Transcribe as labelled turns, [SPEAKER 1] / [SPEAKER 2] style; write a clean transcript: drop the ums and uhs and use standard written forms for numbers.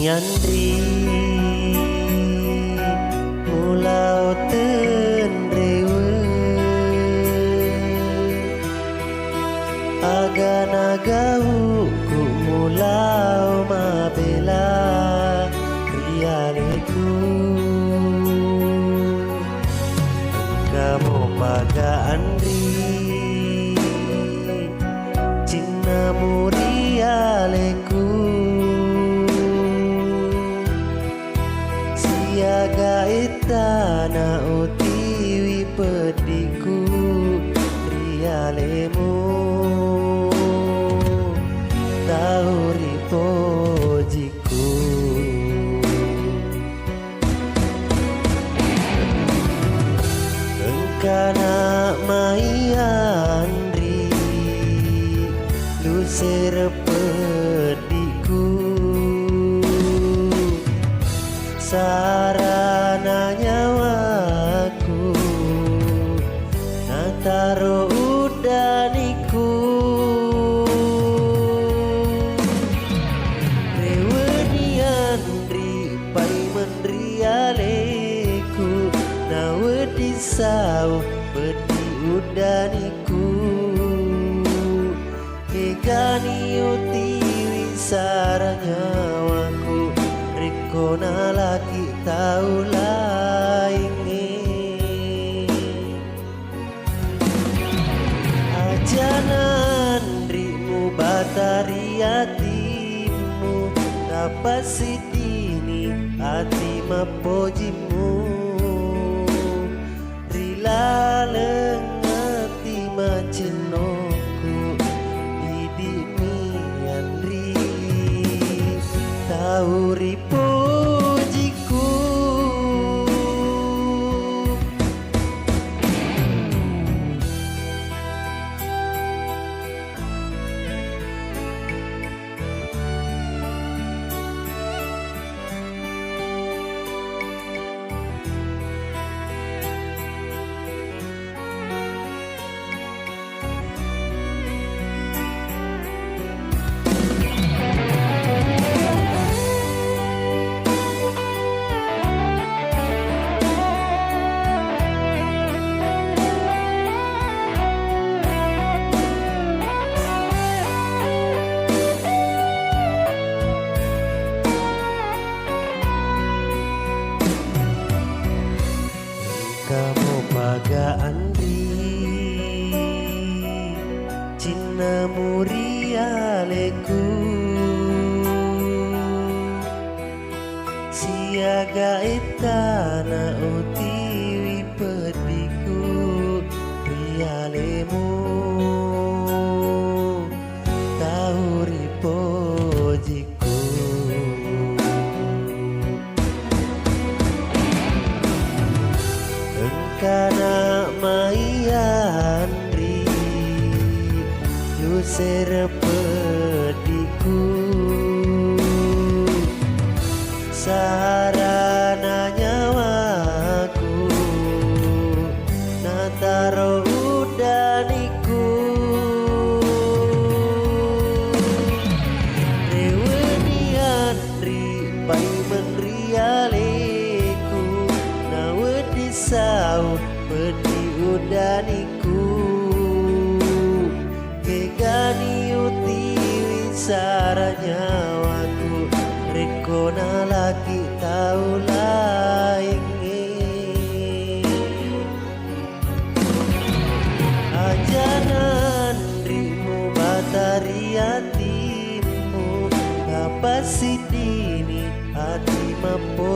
[SPEAKER 1] Yandri mulau tenrewe agana-gau ku mulau mabela rialeku kamu paga Andri Cina murialeku siaga itana utiwi pediku rialemu tauri pojiku engkana mayandri lusir pediku sarana nyawaku nataro udaniku reweni Andri pai mendrialeku nawedi sau pedi udaniku kegani utiwi saranyawaku kona laki tau laingi ajanandrimu batari hatimu dapat sidini hati mapojimu rila lengati macenoku didimi Andri tau ripo kamu paga Andri Cina murialeku siaga itana utiwi pediku rialemu tauri pojiku engkana mayandri lusir pediku sarana nyawaku nataro udaniku reweni Andri pai mendrialeku nawedi sau pedi udaniku kegani utiwi saranyawaku rekona laki tau laingi ajanandrimu batari hatimu apa sidini hati mampu